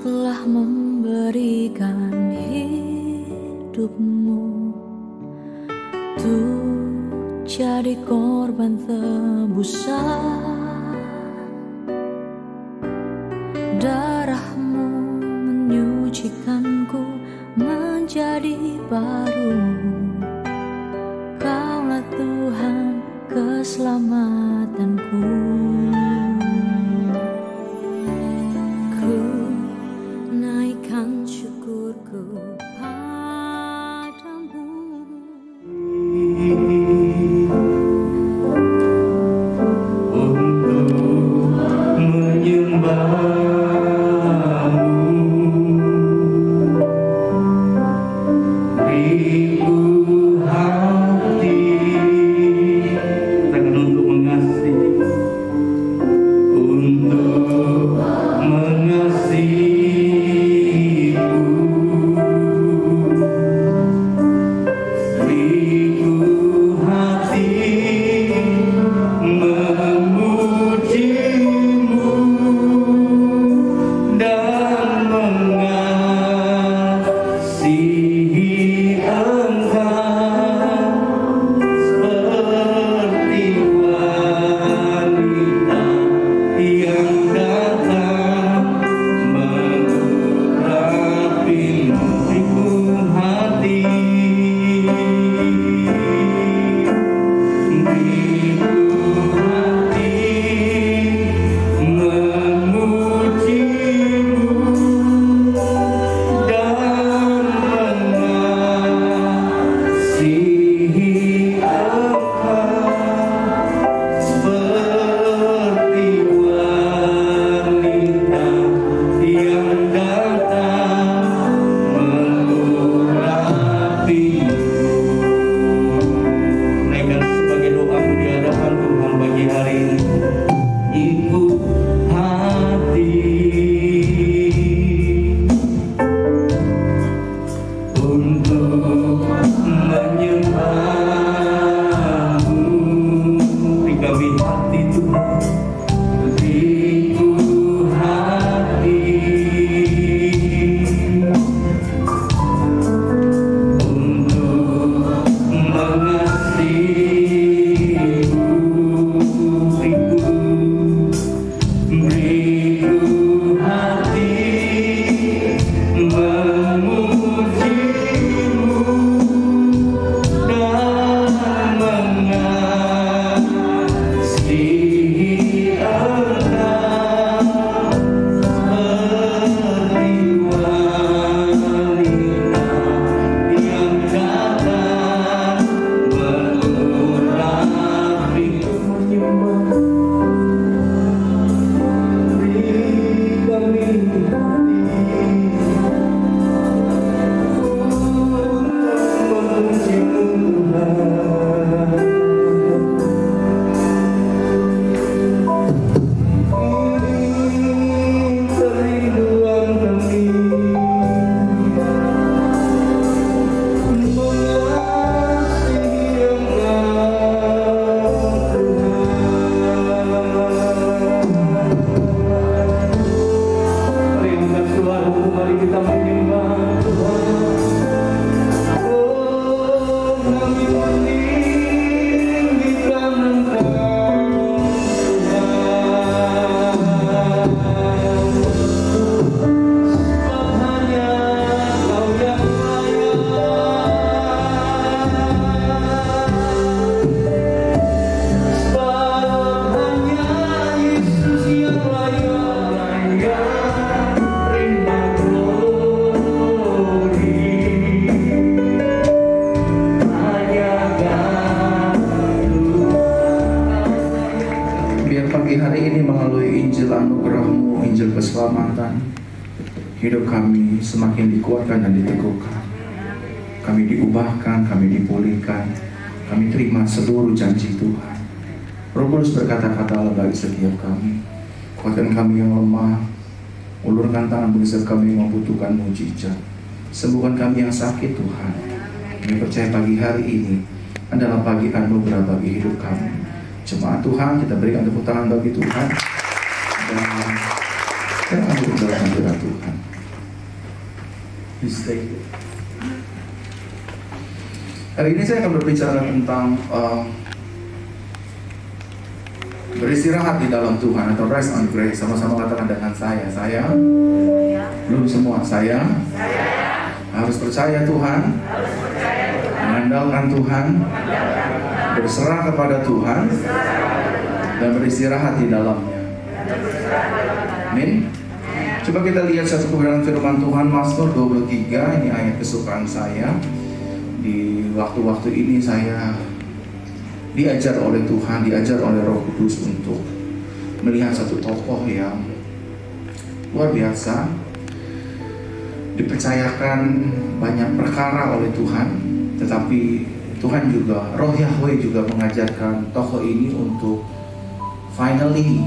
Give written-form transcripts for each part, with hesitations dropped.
telah memberikan hidupmu untuk jadi korban tebusan. Darahmu menyucikanku menjadi baru. Kaulah Tuhan keselamatanku. Ku naikkan syukurku padamu. Untuk menyembahmu, ribu hati takkan untuk mengasihi, untuk mengasihiku, ribu hati memujimu dan mengasihi Engkau seperti wanita yang datang mengurapimu. Ribu hati, ribu hati memujimu dan mengasihi Engkau seperti wanita yang datang mengurapimu. Naikkan sebagai doamu di hadapan Tuhan pagi hari ini. Ikut hati untuk menyembahmu. Rikabi hati Tuhan, ribu hati untuk mengasihimu. Ribu hati memujimu dan mengasihi Engkau seperti wanita yang datang mengurapimu. Mari kita menyembah Tuhan. Oh, kami meninggikan Engkau, Tuhan. Sebab hanya Kau yang layak. Sebab hanya Yesus yang layak. Biar pagi hari ini melalui Injil anugerah-Mu, Injil keselamatan, hidup kami semakin dikuatkan dan diteguhkan. Kami diubahkan, kami dipulihkan, kami terima seluruh janji Tuhan. Roh Kudus berkata-kata Allah bagi setiap kami. Kuatkan kami yang lemah, ulurkan tangan bagi setiap kami yang membutuhkan mujizat. Sembuhkan kami yang sakit Tuhan. Kami percaya pagi hari ini adalah pagi anugerah bagi hidup kami. Jemaat Tuhan, kita berikan tepuk tangan bagi Tuhan dan anugerah Tuhan. Please stay. Hari ini saya akan berbicara tentang beristirahat di dalam Tuhan atau rest on grace. Sama-sama katakan dengan saya. Belum semua. Saya harus percaya Tuhan, mengandalkan Tuhan, berserah kepada Tuhan, dan beristirahat di dalamnya. Amin. Coba kita lihat satu kebenaran firman Tuhan, Mazmur 23. Ini ayat kesukaan saya. Di waktu-waktu ini saya diajar oleh Tuhan, diajar oleh Roh Kudus untuk melihat satu tokoh yang luar biasa, dipercayakan banyak perkara oleh Tuhan, tetapi Tuhan juga, Roh Yahweh juga mengajarkan tokoh ini untuk finally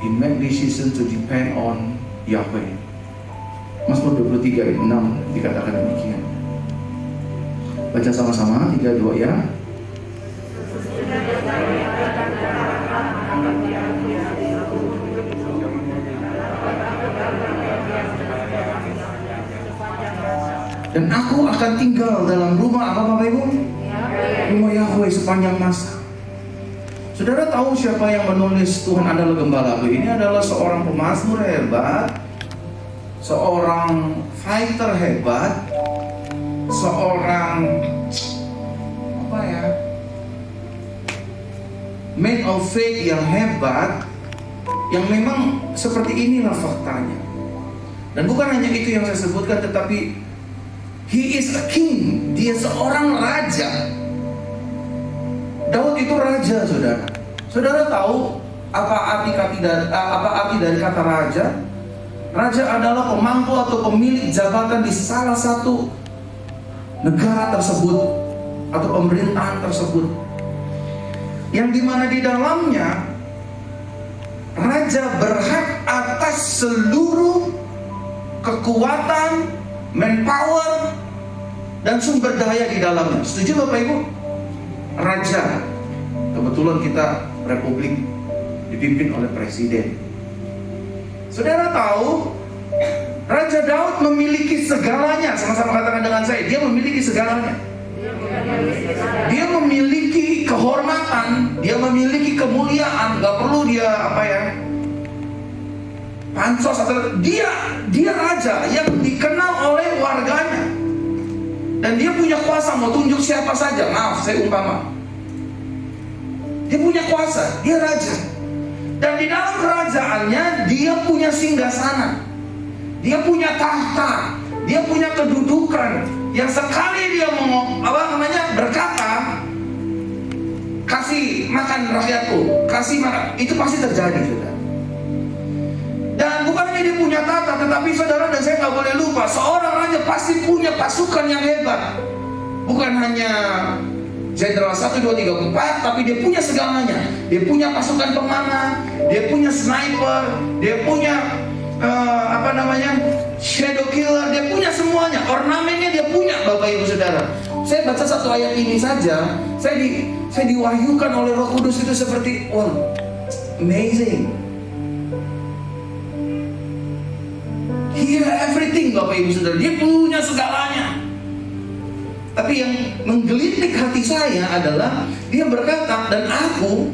he made decision to depend on Yahweh. Mazmur 23 ayat 6 dikatakan demikian. Baca sama-sama, 3, 2 ya. Dan aku akan tinggal dalam rumah apa Bapak Ibu? Rumah Yahweh sepanjang masa. Saudara tahu siapa yang menulis Tuhan adalah gembalaku? Ini adalah seorang pemazmur hebat, seorang fighter hebat, seorang man of faith yang hebat, yang memang seperti inilah faktanya. Dan bukan hanya itu yang saya sebutkan, tetapi he is a king. Dia seorang raja. Daud itu raja, saudara. Saudara tahu apa arti dari kata raja? Raja adalah pemangku atau pemilik jabatan di salah satu negara tersebut atau pemerintahan tersebut, yang dimana di dalamnya raja berhak atas seluruh kekuatan, manpower, dan sumber daya di dalamnya. Setuju Bapak Ibu? Raja, kebetulan kita republik dipimpin oleh presiden. Saudara tahu Raja Daud memiliki segalanya. Sama-sama katakan dengan saya, dia memiliki segalanya. Dia memiliki kehormatan, dia memiliki kemuliaan. Gak perlu dia pansos atau dia raja yang dikenal oleh warganya. Dan dia punya kuasa mau tunjuk siapa saja. Maaf, saya umpama. Dia punya kuasa, dia raja. Dan di dalam kerajaannya dia punya singgasana. Dia punya tahta, dia punya kedudukan yang sekali dia berkata, kasih makan rakyatku, kasih makan, itu pasti terjadi, saudara. Dan bukan hanya dia punya tahta, tetapi saudara dan saya nggak boleh lupa, seorang raja pasti punya pasukan yang hebat. Bukan hanya jenderal 1, 2, 3, 4, tapi dia punya segalanya. Dia punya pasukan pemanah, dia punya sniper, dia punya shadow killer, dia punya semuanya. Ornamennya dia punya, Bapak Ibu Saudara. Saya baca satu ayat ini saja, saya diwahyukan oleh Roh Kudus itu seperti amazing. He has everything, Bapak Ibu Saudara. Dia punya segalanya. Tapi yang menggelitik hati saya adalah dia berkata, dan aku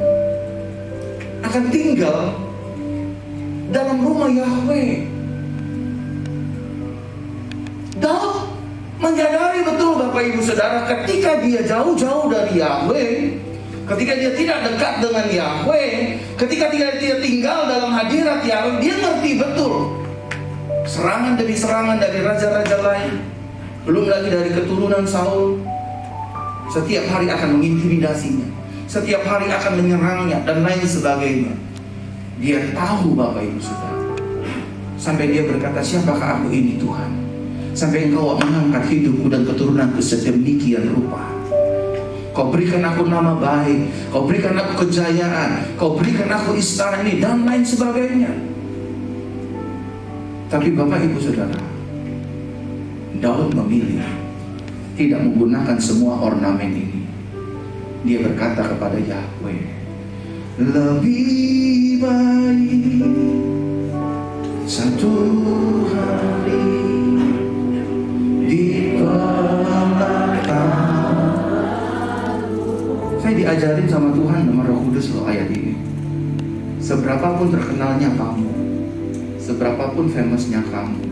akan tinggal dalam rumah Yahweh. Daud menyadari betul, Bapak Ibu Saudara, ketika dia jauh-jauh dari Yahweh, ketika dia tidak dekat dengan Yahweh, ketika dia tinggal dalam hadirat Yahweh, dia ngerti betul serangan demi serangan dari raja-raja lain, belum lagi dari keturunan Saul, setiap hari akan mengintimidasinya, setiap hari akan menyerangnya, dan lain sebagainya. Dia tahu, Bapak Ibu Saudara, sampai dia berkata, siapakah aku ini Tuhan, sampai Engkau mengangkat hidupku dan keturunanku sedemikian rupa. Kau berikan aku nama baik, Kau berikan aku kejayaan, Kau berikan aku istana ini, dan lain sebagainya. Tapi Bapak Ibu Saudara, Daud memilih tidak menggunakan semua ornamen ini. Dia berkata kepada Yahweh, lebih baik satu hari diajarin sama Tuhan sama Roh Kudus loh ayat ini. Seberapapun terkenalnya kamu, seberapapun famousnya kamu,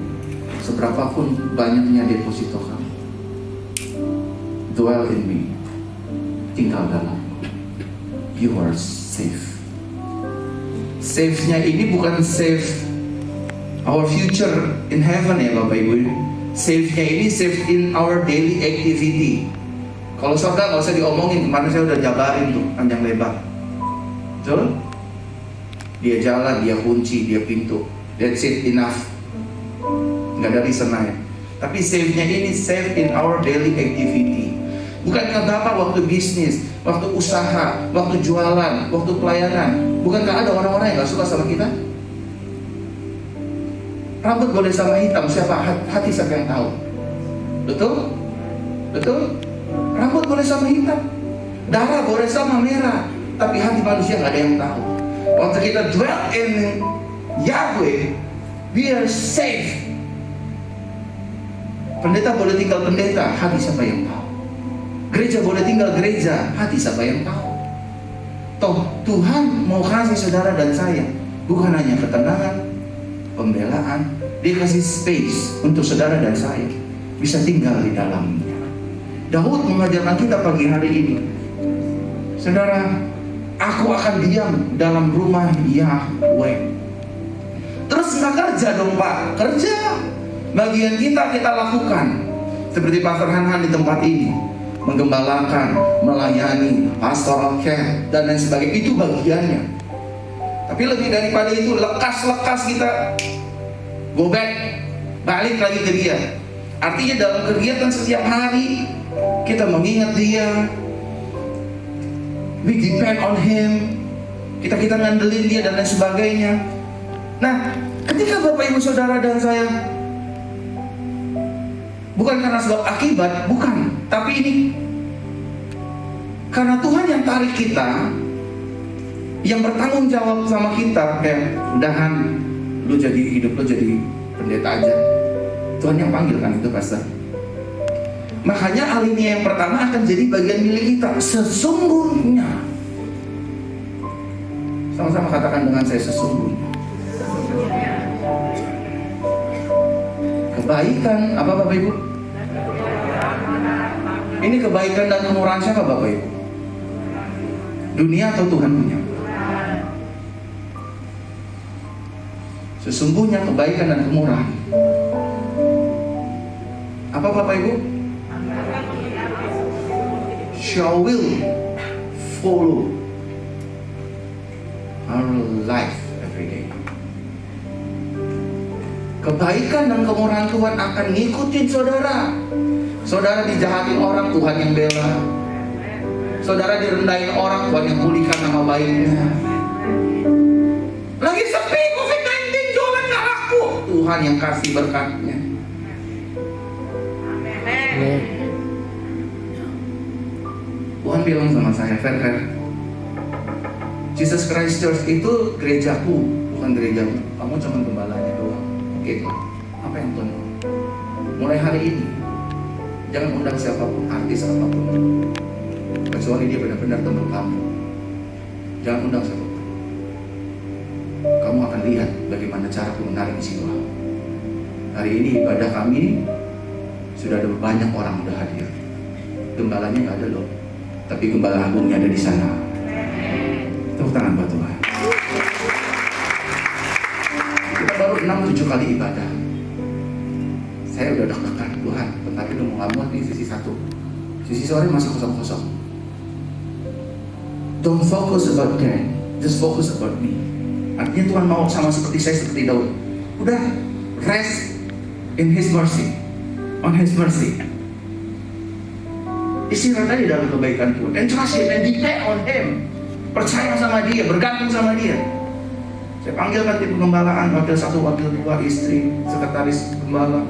seberapapun banyaknya deposito kamu, dwell in me, tinggal dalam, you are safe. Safe-nya ini bukan safe our future in heaven ya Bapak Ibu. Safe-nya ini safe in our daily activity. Kalau surga nggak usah diomongin, kemarin saya udah jabarin tuh panjang lebar. Betul? Dia jalan, dia kunci, dia pintu. That's it, enough. Nggak ada reason lain. Tapi safe-nya ini safe in our daily activity. Bukankah Bapak waktu bisnis, waktu usaha, waktu jualan, waktu pelayanan, bukankah ada orang-orang yang nggak suka sama kita? Rambut boleh sama hitam, hati siapa yang tahu? Betul? Betul? Rambut boleh sama hitam, darah boleh sama merah, tapi hati manusia nggak ada yang tahu. Waktu kita dwell in Yahweh, we are safe. Pendeta boleh tinggal pendeta, hati siapa yang tahu? Gereja boleh tinggal gereja, hati siapa yang tahu? Toh Tuhan mau kasih saudara dan saya bukan hanya ketenangan, pembelaan, dia kasih space untuk saudara dan saya bisa tinggal di dalamnya. Daud mengajarkan kita pagi hari ini, saudara, aku akan diam dalam rumah Yahweh. Terus nggak kerja dong Pak? Kerja. Bagian kita lakukan. Seperti Pastor Han di tempat ini, menggembalakan, melayani, pastoral care dan lain sebagainya, itu bagiannya. Tapi lebih daripada itu, lekas-lekas kita go back, balik lagi ke dia. Artinya dalam kegiatan setiap hari kita mengingat dia, we depend on him, kita ngandelin dia dan lain sebagainya. Nah, ketika Bapak Ibu Saudara dan saya, bukan karena sebab akibat, bukan, tapi ini karena Tuhan yang tarik kita, yang bertanggung jawab sama kita. Kayak udahan, lu jadi hidup lu jadi pendeta aja. Tuhan yang panggil kan itu pastor. Makanya alinea yang pertama akan jadi bagian milik kita. Sesungguhnya, sama-sama katakan dengan saya, sesungguhnya. Kebaikan apa Bapak Ibu? Ini kebaikan dan kemurahan siapa Bapak Ibu? Dunia atau Tuhan punya? Sesungguhnya kebaikan dan kemurahan. Apa Bapak Ibu? Shall will follow our life every day. Kebaikan dan kemurahan Tuhan akan ngikutin saudara. Saudara dijahatin orang, Tuhan yang bela. Saudara direndahin orang, Tuhan yang pulihkan nama baiknya. Lagi sepi COVID-19, jualan gak laku, Tuhan yang kasih berkatnya. Tuhan bilang sama saya, Fer, Jesus Christ Church itu gerejaku, bukan gerejamu. Kamu cuma gembalanya doang. Oke, apa yang Tuhan mau? Mulai hari ini, jangan undang siapapun, artis apapun, kecuali dia benar-benar teman kamu. Jangan undang siapapun. Kamu akan lihat bagaimana cara aku menarik jiwa. Hari ini ibadah kami sudah ada banyak orang udah hadir. Gembalanya nggak ada loh, tapi gembala agungnya ada di sana. Tepuk tangan buat Tuhan. Kita baru 6-7 kali ibadah. Saya udah deg-degan, Tuhan, bentar ini mau ngamuk nih sisi 1. Sisi sore masih kosong-kosong. Don't focus about that, just focus about me. Artinya Tuhan mau sama seperti saya, seperti Daud. Udah, rest in His mercy, on His mercy. Istirahat aja dalam kebaikan Tuhan. And trust Him and depend on Him. Percaya sama Dia, bergantung sama Dia. Saya panggilkan tim pengembalaan, wakil 1, wakil 2, istri, sekretaris gembala,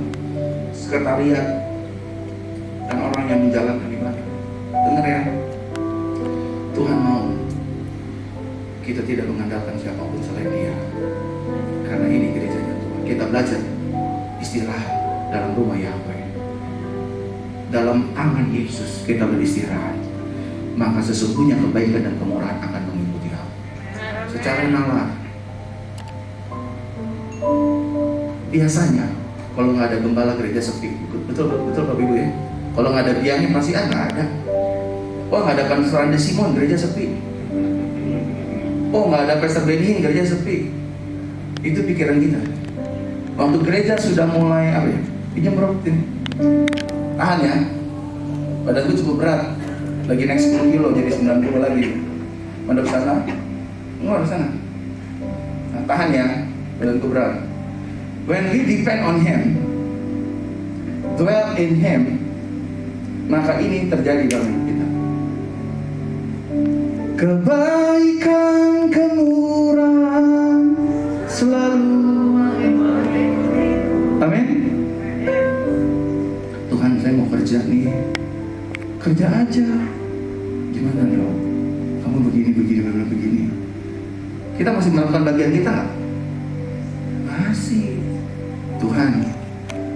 sekretariat, dan orang yang menjalankan ibadah. Dengar ya, Tuhan mau kita tidak mengandalkan siapapun selain Dia. Karena ini gerejanya Tuhan. Kita belajar istirahat dalam rumah Yahweh. Dalam tangan Yesus kita beristirahat. maka sesungguhnya kebaikan dan kemurahan akan mengikuti kamu. Secara nalar, biasanya kalau nggak ada gembala gereja sepi. Betul Bapak Ibu ya. Kalau nggak ada biangnya pasti nggak ada. Oh, nggak ada Panseran de Simon, gereja sepi. Oh, nggak ada Pastor Benny, gereja sepi. Itu pikiran kita. Waktu gereja sudah mulai apa ya? Pinjam berapa ini? Tahan ya. Badanku cukup berat. Lagi naik 10 kilo jadi 90 lagi. Mandap sana. Enggak di sana. Nah, tahan ya. Badanku berat. When we depend on Him, dwell in Him, maka ini terjadi dalam hidup kita. Kebaikan, kemurahan selalu. Amin. Tuhan, saya mau kerja nih. Kerja aja. Gimana dong? Kamu begini. Kita masih melakukan bagian kita nggak? Masih. Tuhan,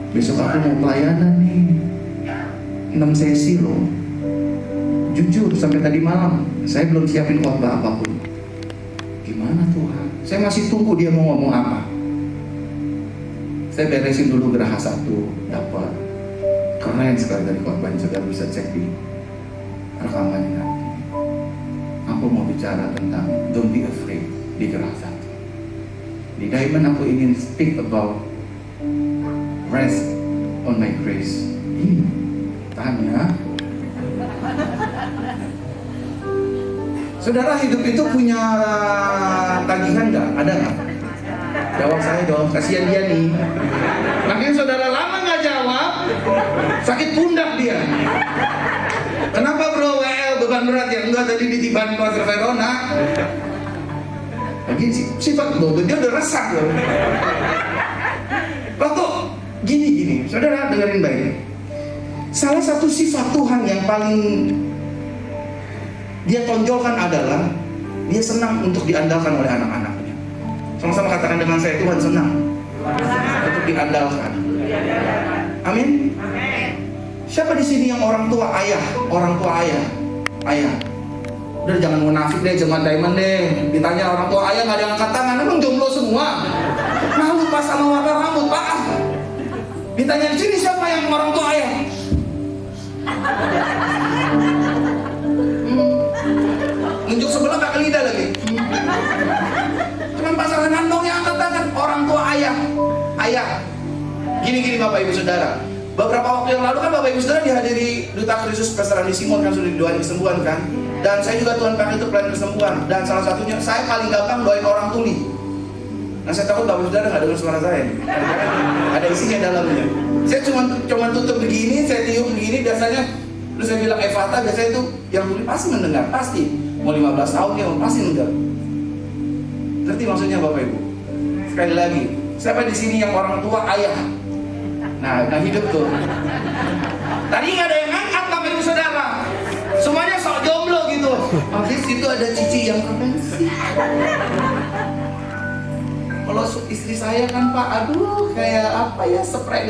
besok aku mau pelayanan nih 6 sesi loh. Jujur sampai tadi malam saya belum siapin khotbah apapun. Gimana Tuhan? Saya masih tunggu dia mau ngomong apa. Saya beresin dulu geraha 1, dapat keren sekali dari khotbahnya. Saudara bisa cek di rekamannya nanti. Aku mau bicara tentang don't be afraid di geraha 1. Di Diamond aku ingin speak about rest on my grace. Tahan ya. Saudara, hidup itu punya tagihan nggak? Ada nggak? Jawab saya dong, kasihan dia nih. Makanya saudara lama nggak jawab, sakit pundak dia. Kenapa bro? WL beban berat ya? Enggak, tadi ditiban Pastor Verona. Lagi sifat lo, dia udah resah loh. Waktu gini, saudara dengerin baik. Salah satu sifat Tuhan yang paling dia tonjolkan adalah dia senang untuk diandalkan oleh anak-anaknya. Sama-sama katakan dengan saya, Tuhan senang untuk diandalkan. Amin. Siapa di sini yang orang tua ayah? Ayah. Udah jangan munafik deh, jangan Diamond deh. Ditanya orang tua ayah nggak ada yang angkat tangan, emang jomblo semua. Malu pas sama warna rambut, Pak. Ditanya di sini siapa yang orang tua ayah? Nunjuk sebelah pakai lidah lagi. Cuman pasangan handong yang angkat tangan, orang tua ayah. Gini Bapak Ibu Saudara. Beberapa waktu yang lalu kan Bapak Ibu Saudara dihadiri Duta Kristus Pastor Andi Simon kan sudah didoain kesembuhan kan. Dan saya juga Tuhan pakai untuk pelayanan kesembuhan. Dan salah satunya saya paling gampang doain orang tuli. Nah saya takut Bapak Ibu Saudara nggak dengar suara saya. Ada isinya dalamnya. Saya cuma tutup begini, saya tiup begini, biasanya terus saya bilang Evata, biasanya itu yang tuli pasti mendengar, pasti. Mau 15 tahun dia pasti mendengar. Ngerti maksudnya Bapak Ibu? Sekali lagi, siapa di sini yang orang tua ayah? Nah hidup tuh. Tadi nggak ada yang ngangkat Bapak Ibu Saudara. Semuanya sok jomblo gitu. Habis itu ada cici yang kepensi. Kalau istri saya kan Pak, aduh kayak apa ya, spray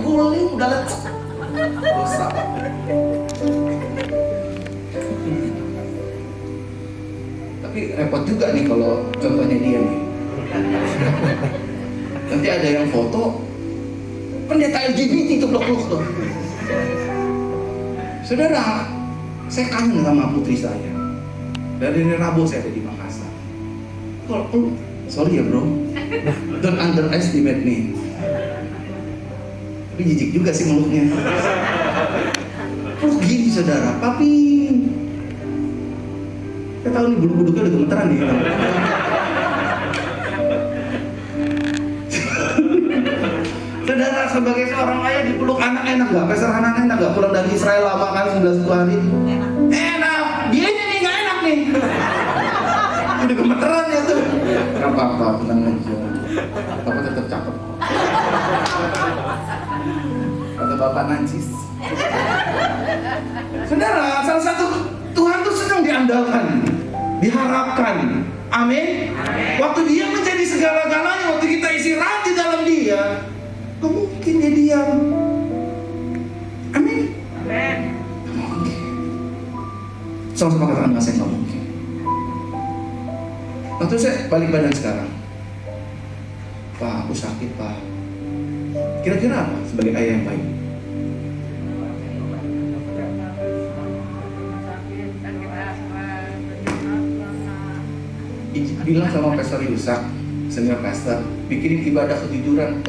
guling udah lecek. Dosa. Tapi repot juga nih kalau contohnya dia nih. Nanti ada yang foto pendeta LGBT itu blok-blok tuh. Saudara, saya kangen sama putri saya. Dari Rabu saya ada di Makassar. Sorry ya bro, don't underestimate me. Tapi jijik juga sih mulutnya. Gini saudara, papi. Saya tahu nih bulu-bulunya udah gemeteran nih. Saudara, sebagai seorang ayah dipeluk anak enak gak? Pastor anak enak gak? Pulang dari Israel lama kan 11 hari. Enak, dia nih gak enak nih. Udah gemeteran ya tuh. Gak apa-apa, tenang aja. Papa tetap cakep. Kata bapak najis. Saudara, salah satu Tuhan tuh senang diandalkan, diharapkan. Amin. Waktu dia menjadi segala-galanya, waktu kita istirahat di dalam dia, gak mungkin dia diam. Amin. Sama-sama katakan dengan saya nggak mungkin. Waktu saya balik badan sekarang, Pak, aku sakit Pak. Kira-kira apa sebagai ayah yang baik? Bilang sama Pastor Yusak, senior pastor, bikinin ibadah kejujuran.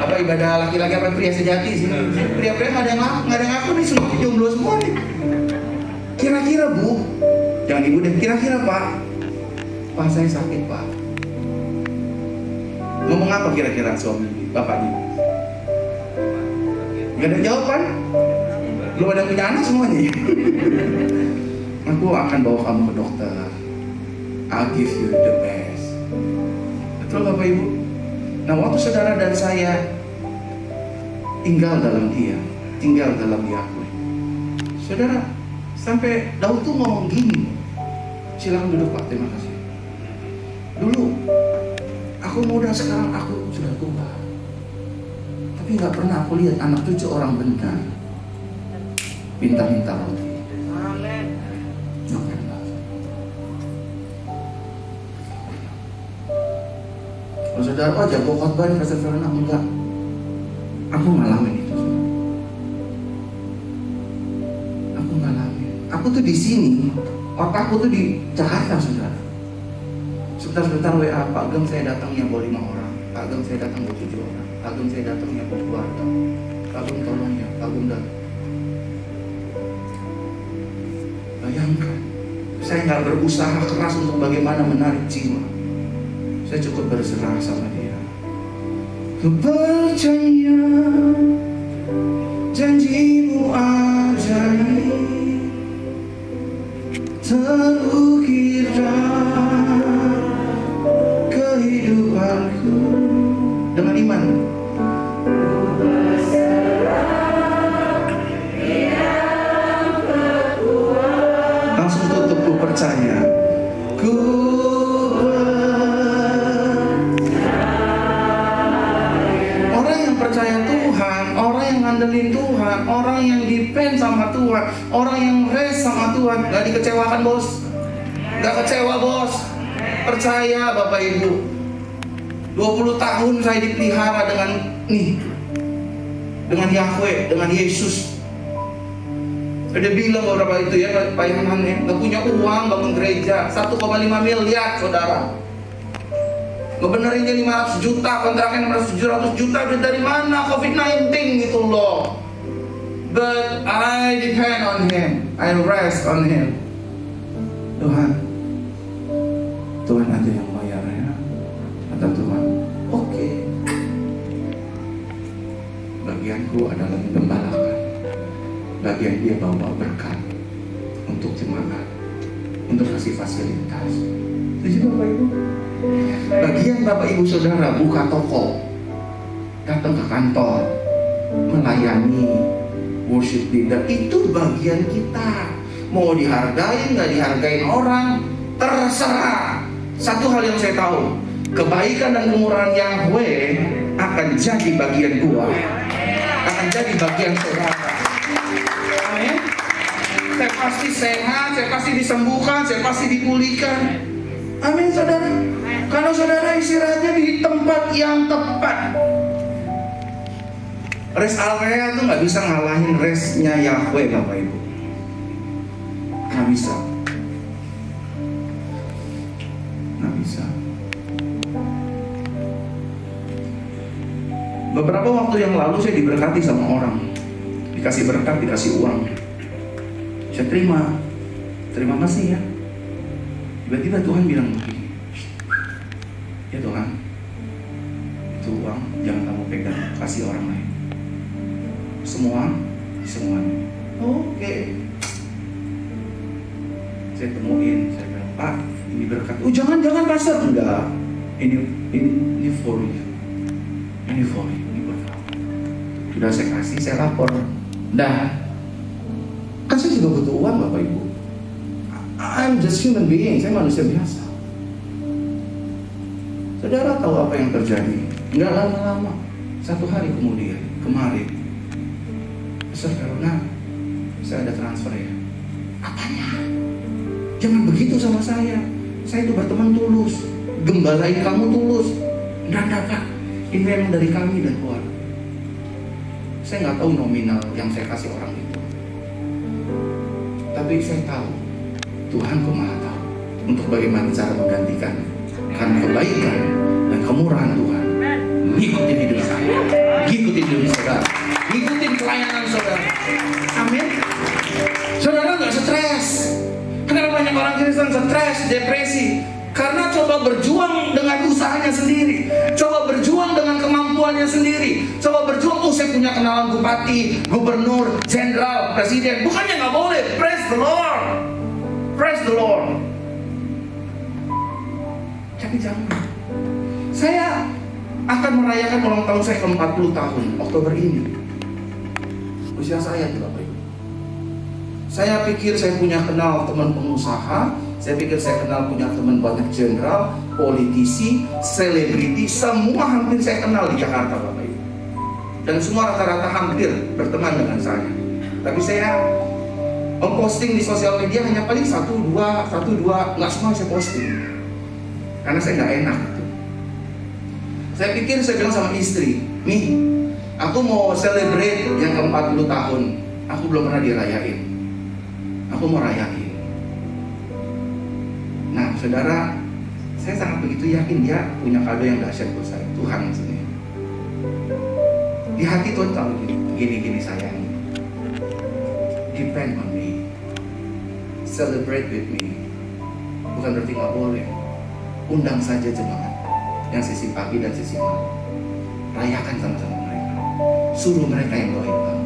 Apa ibadah laki-laki apa pria sejati sini? Pria-pria nggak ada yang ngaku nih, semua jomblo semua nih. Kira-kira Bu, jangan ibu deh. Kira-kira Pak, saya sakit Pak. Ngomong apa kira-kira suami bapaknya? Gak ada jawaban. Belum ada yang punya anak semuanya. Aku akan bawa kamu ke dokter. I'll give you the best. Betul Bapak Ibu? Nah waktu saudara dan saya tinggal dalam dia, tinggal dalam Yahweh, saudara, sampai Daud tuh ngomong gini. Silakan duduk Pak, terima kasih. Dulu aku muda, sekarang aku sudah tua, tapi nggak pernah aku lihat anak cucu orang benar minta-minta roti. Nggak pernah. Kalau saudara, oh jago khotbah nih Pastor Verona, enggak. Aku ngalamin itu. Aku ngalamin. Aku tuh di sini, otakku tuh di Jakarta, saudara. Sebentar-sebentar WA, Pak Gem saya datangnya bawa 5 orang, Pak Gem saya datang bawa 7 orang, Pak Gem saya datangnya bawa keluarga, Pak Gem tolong ya, Pak Gem datang. Bayangkan, saya nggak berusaha keras untuk bagaimana menarik jiwa. Saya cukup berserah sama dia. Ku percaya janjimu ajaib, terukir dalam kehidupanku. Dengan iman. Langsung tutup, ku percaya. Percaya Tuhan, orang yang ngandelin Tuhan, orang yang depend sama Tuhan, orang yang rest sama Tuhan, gak dikecewakan bos, gak kecewa bos. Percaya Bapak Ibu, 20 tahun saya dipelihara dengan Yahweh, dengan Yesus. Dia bilang beberapa itu ya, Pak Yohanan ya, gak punya uang bangun gereja, 1,5 miliar saudara. Ngebenerinnya 500 juta, kontraknya 700 juta, duit dari mana? COVID-19 gitu loh. But I depend on Him, I rest on Him. Tuhan aja yang bayar ya. Kata Tuhan, oke. Bagianku adalah menggembalakan. Bagian dia bawa berkat untuk jemaat, untuk kasih fasilitas. Setuju Bapak Ibu? Bagian Bapak Ibu Saudara buka toko, datang ke kantor, melayani, worship leader, itu bagian kita. Mau dihargain nggak dihargain orang, terserah. Satu hal yang saya tahu, kebaikan dan kemurahan Yahweh akan jadi bagian gua, akan jadi bagian saudara. Amin. Saya pasti sehat, saya pasti disembuhkan, saya pasti dipulihkan. Amin saudara. Kalau saudara istirahatnya di tempat yang tepat. Rest area itu nggak bisa ngalahin restnya Yahweh Bapak Ibu. Nggak bisa. Nggak bisa. Beberapa waktu yang lalu saya diberkati sama orang, dikasih berkat, dikasih uang. Saya terima kasih ya. Tiba-tiba Tuhan bilang begini, ya Tuhan, itu uang jangan kamu pegang, kasih orang lain. Semuanya. Oke. Saya temuin, saya bilang, Pak, ini berkat. Oh jangan pastor, enggak. Ini for you. Ini for you, ini buat kamu. Sudah saya kasih, saya lapor. Dah, kan saya juga butuh uang Bapak Ibu. I'm just human being, saya manusia biasa. Saudara tahu apa yang terjadi? Nggak lama-lama, 1 hari kemudian, kemarin, Pastor Verona, saya ada transfer ya. Apanya? Jangan begitu sama saya. Saya itu berteman tulus, gembalain kamu tulus. Enggak Pak, ini memang dari kami dan keluarga. Saya nggak tahu nominal yang saya kasih orang itu, tapi saya tahu Tuhan Maha tahu untuk bagaimana cara menggantikan, karena kebaikan dan kemurahan Tuhan ngikutin hidup saya, ngikutin hidup saudara, ngikutin pelayanan saudara. Amin. Saudara nggak stres. Kenapa banyak orang Kristen stres, depresi? Karena coba berjuang dengan usahanya sendiri, coba berjuang dengan kemampuannya sendiri, coba berjuang, oh saya punya kenalan bupati, gubernur, jenderal, presiden. Bukannya nggak boleh, praise the Lord, praise the Lord. Tapi jangan. Saya akan merayakan ulang tahun saya ke 40 tahun Oktober ini. Usia saya tuh Bapak Ibu. Saya pikir saya punya kenal teman pengusaha, saya pikir saya kenal punya teman banyak jenderal, politisi, selebriti, semua hampir saya kenal di Jakarta Bapak Ibu. Dan semua rata-rata hampir berteman dengan saya. Tapi saya memposting di sosial media hanya paling satu dua, nggak semua saya posting. Karena saya nggak enak gitu. Saya pikir saya bilang sama istri, nih, aku mau celebrate yang ke 40 tahun, aku belum pernah dirayain. Aku mau rayain. Nah, saudara, saya sangat begitu yakin dia punya kado yang dahsyat buat saya, Tuhan maksudnya. Di hati Tuhan tahu gini sayang. Depend on me, celebrate with me. Bukan berarti nggak boleh. Undang saja jemaat yang sisi pagi dan sisi malam. Rayakan sama-sama mereka. Suruh mereka yang doain.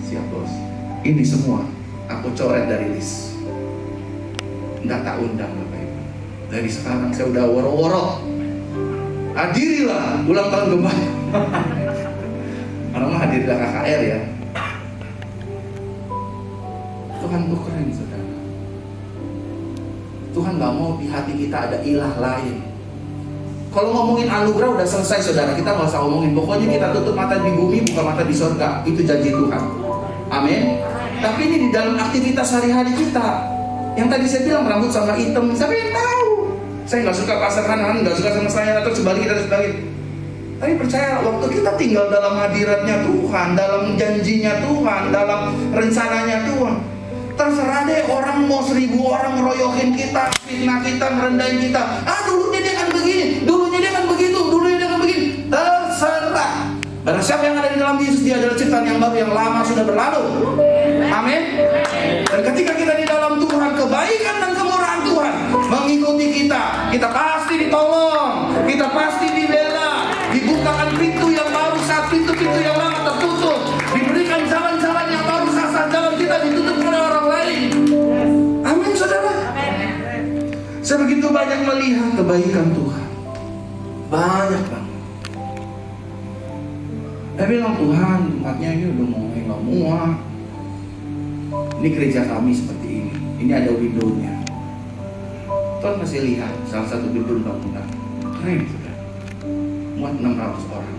Siap bos. Ini semua aku coret dari list. Nggak tak undang Bapak Ibu. Dari sekarang saya udah woro-woro. Hadirilah ulang tahun kembali. Orang mah hadirilah KKR ya. Tuhan tuh keren saudara. Tuhan nggak mau di hati kita ada ilah lain. Kalau ngomongin anugerah udah selesai saudara, kita nggak usah ngomongin. Pokoknya kita tutup mata di bumi, buka mata di surga. Itu janji Tuhan. Amin. Tapi ini di dalam aktivitas sehari-hari kita. Yang tadi saya bilang rambut sama hitam, siapa yang tahu? Saya nggak suka pasar kanan, nggak suka sama saya, atau sebaliknya dan sebagainya. Tapi percaya, waktu kita tinggal dalam hadiratnya Tuhan, dalam janjinya Tuhan, dalam rencananya Tuhan, terserah deh orang mau 1000 orang ngeroyokin kita, fitnah kita, merendahin kita. Dulunya dia akan begini, dulunya dia akan begitu, dulunya dia akan begini. Terserah. Barang siapa yang ada di dalam Yesus, dia adalah ciptaan yang baru, yang lama sudah berlalu. Amin. Dan ketika kita di dalam Tuhan, kebaikan dan kemurahan Tuhan mengikuti kita, kita pasti ditolong, kita pasti dibela, dibukakan pintu yang baru saat pintu-pintu yang lama tertutup, diberikan jalan-jalan yang baru saat jalan kita ditutup oleh orang lain. Amin saudara. Saya begitu banyak melihat kebaikan Tuhan, banyak banget. Saya bilang, Tuhan, umatnya ini udah mau nggak muat. Ini gereja kami seperti ini ada window-nya. Tuhan masih lihat salah satu gedung bangunan keren sudah, muat 600 orang.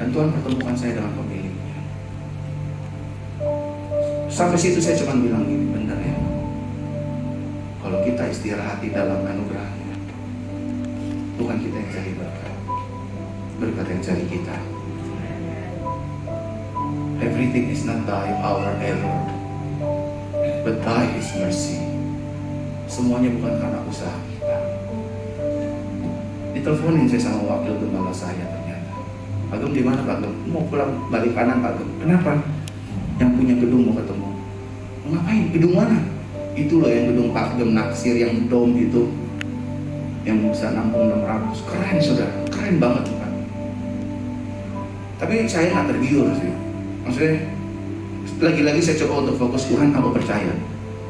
Dan Tuhan pertemukan saya dengan pemiliknya. Sampai situ saya cuma bilang gini, benar ya, kalau kita istirahat di dalam anugerahnya, Tuhan kita yang cari berkat yang cari kita. Everything is not by our effort, but by His mercy. Semuanya bukan karena usaha kita. Diteleponin saya sama wakil gembala saya ternyata. Pak Gem di mana Pak Gem? Mau pulang balik kanan Pak Gem. Kenapa? Yang punya gedung mau ketemu. Ngapain? Gedung mana? Itu loh yang gedung Pak Gem naksir yang dom itu, yang bisa nampung 600. Keren saudara, keren banget Pak. Tapi saya nggak tergiur sih. Maksudnya, lagi-lagi saya coba untuk fokus, Tuhan aku percaya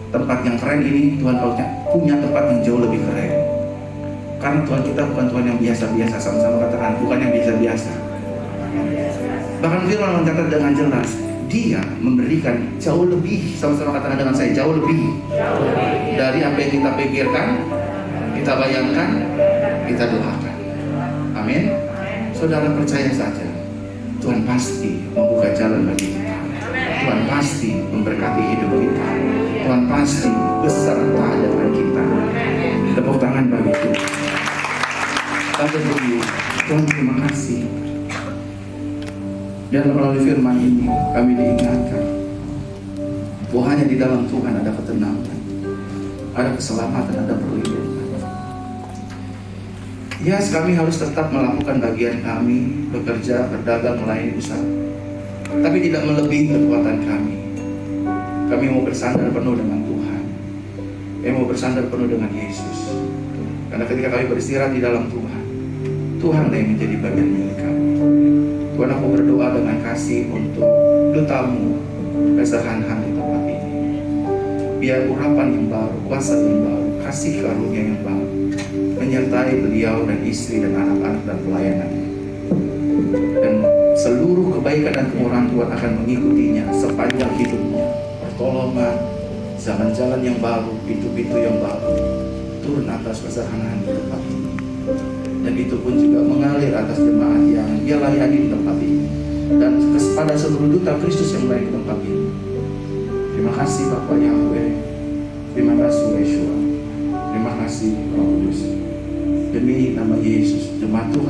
tempat yang keren ini Tuhan punya tempat yang jauh lebih keren. Karena Tuhan kita bukan Tuhan yang biasa-biasa, sama-sama katakan bukan yang biasa-biasa. Bahkan firman mencatat dengan jelas, Dia memberikan jauh lebih, sama-sama katakan dengan saya, jauh lebih dari apa yang kita pikirkan, kita bayangkan, kita doakan. Amin. Saudara percaya saja, Tuhan pasti membuka jalan bagi kita. Tuhan pasti memberkati hidup kita. Tuhan pasti beserta dengan kita. Tepuk tangan bagi Tuhan. Kita beri Tuhan terima kasih. Dan melalui firman ini kami diingatkan bahwa hanya di dalam Tuhan ada ketenangan, ada keselamatan, ada perlindungan. Yes, kami harus tetap melakukan bagian kami, bekerja, berdagang, melayani usaha, tapi tidak melebihi kekuatan kami. Kami mau bersandar penuh dengan Tuhan. Kami mau bersandar penuh dengan Yesus. Karena ketika kami beristirahat di dalam Tuhan, Tuhan yang menjadi bagian milik kami. Tuhan, aku berdoa dengan kasih untuk dutamu Pastor Han di tempat ini. Biar urapan yang baru, kuasa yang baru, kasih karunia yang baru menyertai beliau dan istri dan anak-anak dan pelayanan. Dan seluruh kebaikan dan kemurahan Tuhan akan mengikutinya sepanjang hidupnya. Pertolongan, jalan-jalan yang baru, pintu-pintu yang baru turun atas Pastor Han di tempat ini. Dan itu pun juga mengalir atas jemaat yang dia layani di tempat ini, dan kepada seluruh duta Kristus yang lain di tempat ini. Terima kasih Bapa Yahweh, terima kasih Yeshua, terima kasih Roh Kudus. Demi nama Yesus, jemaat Tuhan.